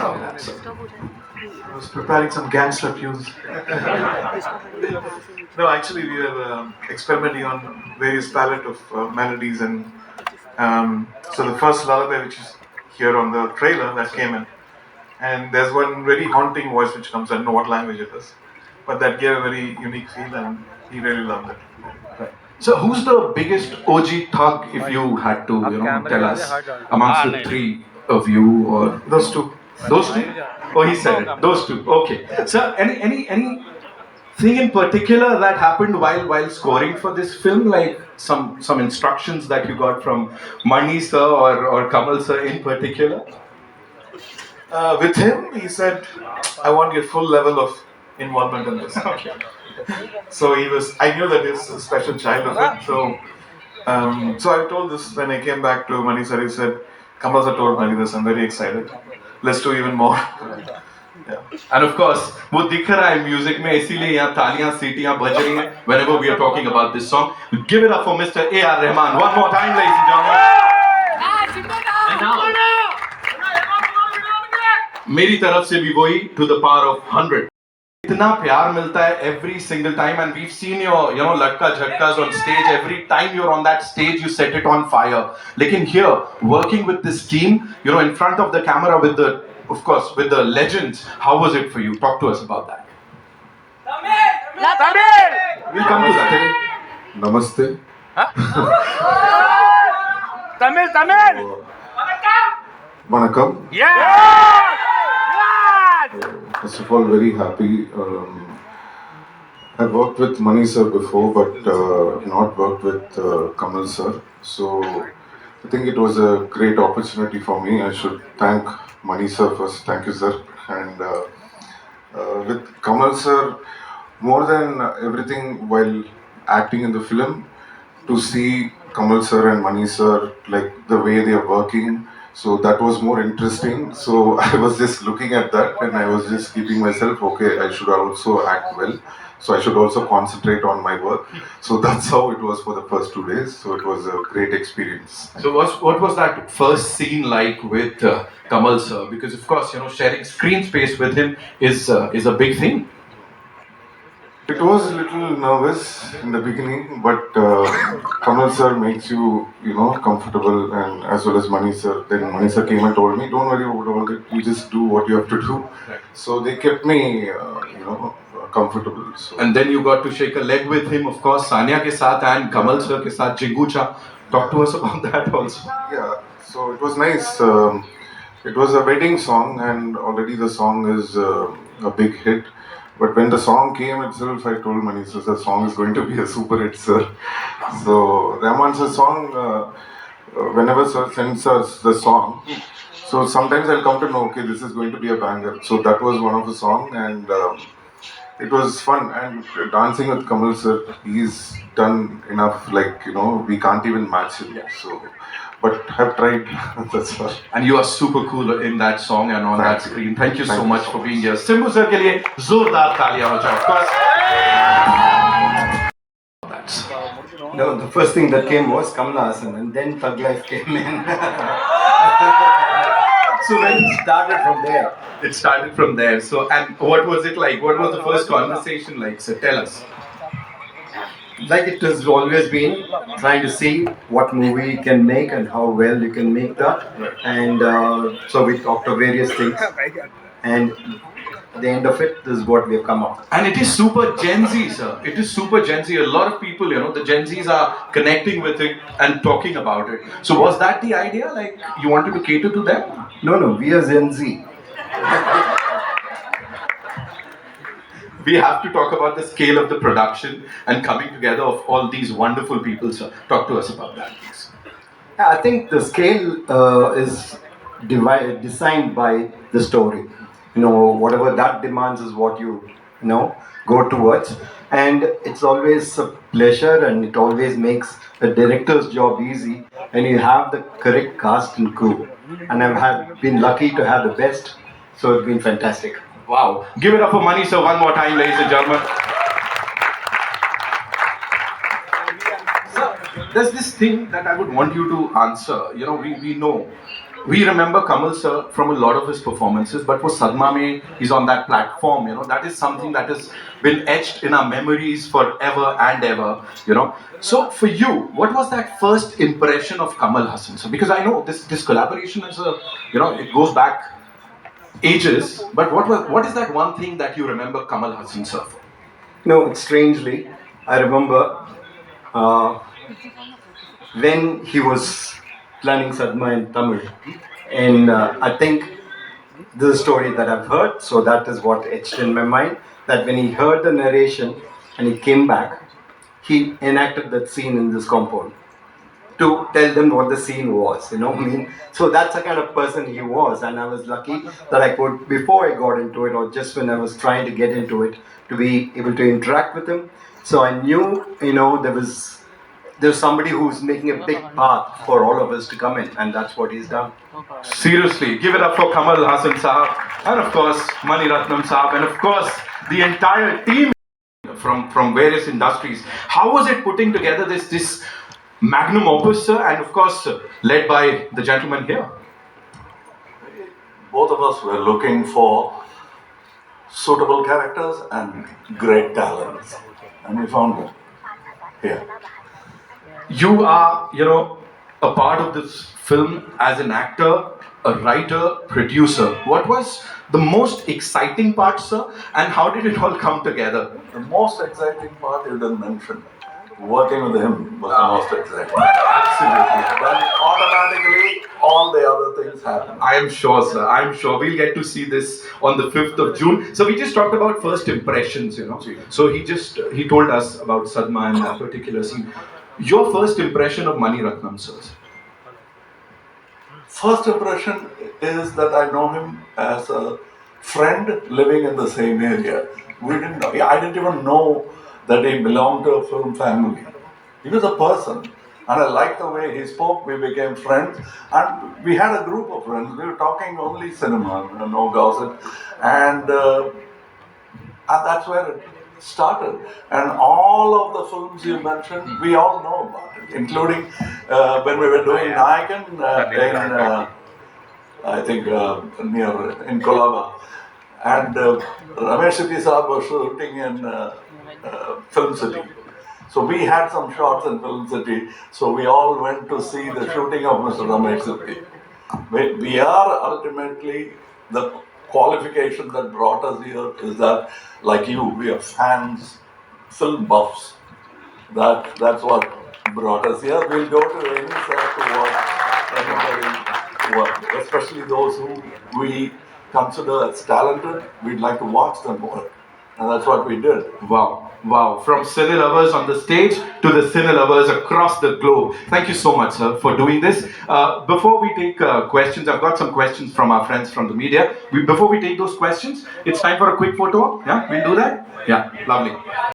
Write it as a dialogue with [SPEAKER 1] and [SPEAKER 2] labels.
[SPEAKER 1] Oh, I was preparing some gangster tunes. No, actually, we were experimenting on various palette of melodies, and so the first lullaby, which is here on the trailer, that came in, and there's one very haunting voice which comes. I don't know what language it is, but that gave a very unique feel, and he really loved it.
[SPEAKER 2] Right. So, who's the biggest OG thug, if you had to, tell us, amongst the three of you, or
[SPEAKER 1] Those two.
[SPEAKER 2] those two? Oh, he said it. Those two. Okay. So, anything in particular that happened while scoring for this film, like some instructions that you got from Mani sir or Kamal sir in particular?
[SPEAKER 1] With him, he said, "I want your full level of involvement in this."
[SPEAKER 2] Okay.
[SPEAKER 1] So he was. I knew that he's a special child of it. So I told this when I came back to Mani sir. He said, "Kamal sir told Mani this. I'm very excited. Let's do even more." Yeah.
[SPEAKER 2] And of course, वो दिख रहा है music में, इसीलिए यहाँ तालियां सीटियां बज रही हैं whenever we are talking about this song. Give it up for Mr. A.R. Rahman one more time, ladies and gentlemen. And now, मेरी तरफ से भी वही to the power of 100. इतना प्यार मिलता है every single time, and we've seen your latka jhatkas on stage. Every time you're on that stage, you set it on fire. Lekin here, working with this team, in front of the camera with the legends, how was it for you? Talk to us about that. Tamil! We'll come to that.
[SPEAKER 3] Namaste.
[SPEAKER 4] Tamil!
[SPEAKER 3] Vanakkam.
[SPEAKER 4] Yeah!
[SPEAKER 3] First of all, very happy. I've worked with Mani sir before, but not worked with Kamal sir. So I think it was a great opportunity for me. I should thank Mani sir first. Thank you, sir. And with Kamal sir, more than everything while acting in the film, to see Kamal sir and Mani sir, like the way they are working, so that was more interesting. So I was just looking at that and I was just keeping myself, okay, I should also act well. So I should also concentrate on my work. So that's how it was for the first 2 days. So it was a great experience.
[SPEAKER 2] So what was that first scene like with Kamal sir? Because of course, sharing screen space with him is a big thing.
[SPEAKER 3] It was a little nervous in the beginning, but Kamal sir makes you, comfortable, and as well as Mani sir. Then Mani sir came and told me, "Don't worry about all that. You just do what you have to do."
[SPEAKER 2] Right.
[SPEAKER 3] So they kept me, comfortable. So.
[SPEAKER 2] And then you got to shake a leg with him, of course, Sanya ke saath and Kamal sir ke saath, Jingucha. Talk to us about that also.
[SPEAKER 3] Yeah. So it was nice. It was a wedding song, and already the song is a big hit. But when the song came itself, I told Mani sir, the song is going to be a super hit, sir. So Rahman sir's song, whenever sir sends us the song, so sometimes I'll come to know, okay, this is going to be a banger. So that was one of the song, and it was fun. And dancing with Kamal sir, he's done enough, we can't even match him. So, but I've tried, that's all.
[SPEAKER 2] And you are super cool in that song and on that screen. Thank you so much for being here. Simbu sir ke liye zordar taaliyan ho jaye, of course. That's
[SPEAKER 5] No, the first thing that came was Kamal Haasan, and then Thug Life came in. So when it started from there.
[SPEAKER 2] it started from there. So, and what was it like? What was the first conversation like? So tell us.
[SPEAKER 5] Like it has always been, trying to see what movie you can make and how well you can make that. And so we talked of various things. And at the end of it, this is what we have come up with.
[SPEAKER 2] And it is super Gen Z, sir. It is super Gen Z. A lot of people, the Gen Zs are connecting with it and talking about it. So was that the idea? Like you wanted to cater to them?
[SPEAKER 5] No, we are Gen Z.
[SPEAKER 2] We have to talk about the scale of the production and coming together of all these wonderful people, sir. Talk to us about that, please.
[SPEAKER 5] I think the scale is designed by the story. Whatever that demands is what you go towards. And it's always a pleasure, and it always makes a director's job easy when you have the correct cast and crew. And I've been lucky to have the best, so it's been fantastic.
[SPEAKER 2] Wow. Give it up for Mani sir one more time, ladies and gentlemen. Sir, there's this thing that I would want you to answer. We know We remember Kamal sir from a lot of his performances, but for Sadma mein, he's on that platform, that is something that has been etched in our memories forever and ever, So for you, what was that first impression of Kamal Haasan sir? Because I know this collaboration is it goes back ages, but what is that one thing that you remember Kamal Haasan sir for?
[SPEAKER 5] No, strangely, I remember uh, when he was planning Sadma in Tamil, and I think this is a story that I've heard, so that is what etched in my mind. That when he heard the narration and he came back, he enacted that scene in this compound to tell them what the scene was, I mean, so that's the kind of person he was, and I was lucky that I could, before I got into it, or just when I was trying to get into it, to be able to interact with him. So I knew, there's somebody who's making a big path for all of us to come in, and that's what he's done.
[SPEAKER 2] Seriously, give it up for Kamal Haasan Sahab, and of course Mani Ratnam Sahab, and of course the entire team from various industries. How was it putting together this magnum opus, sir, and of course led by the gentleman here?
[SPEAKER 6] Both of us were looking for suitable characters and great talents, and we found them here.
[SPEAKER 2] You are, a part of this film as an actor, a writer, producer. What was the most exciting part, sir, and how did it all come together?
[SPEAKER 6] The most exciting part you didn't mention. Working with him was the most exciting.
[SPEAKER 2] Absolutely.
[SPEAKER 6] Then automatically all the other things happen.
[SPEAKER 2] I am sure, sir. I am sure we'll get to see this on the 5th of June. So we just talked about first impressions, So he told us about Sadma and that particular scene. Your first impression of Mani Ratnam, sir?
[SPEAKER 6] First impression is that I know him as a friend living in the same area. I didn't even know that he belonged to a film family. He was a person, and I liked the way he spoke. We became friends, and we had a group of friends. We were talking only cinema, no gossip, and that's where it started. And all of the films you mentioned, we all know about it, including when we were doing Nayakan I think near in Kolaba, and Ramesh City Saab was shooting in Film City. So we had some shots in Film City. So we all went to see the shooting of Mr. Ramesh City. We are ultimately the qualification that brought us here is that, like you, we are fans, film buffs. That's what brought us here. We'll go to any set to watch anybody work, especially those who we consider as talented. We'd like to watch them work, and that's what we did.
[SPEAKER 2] Wow. From cine lovers on the stage to the cine lovers across the globe. Thank you so much, sir, for doing this. Before we take questions, I've got some questions from our friends from the media. Before we take those questions, it's time for a quick photo. Yeah, we'll do that? Yeah, lovely.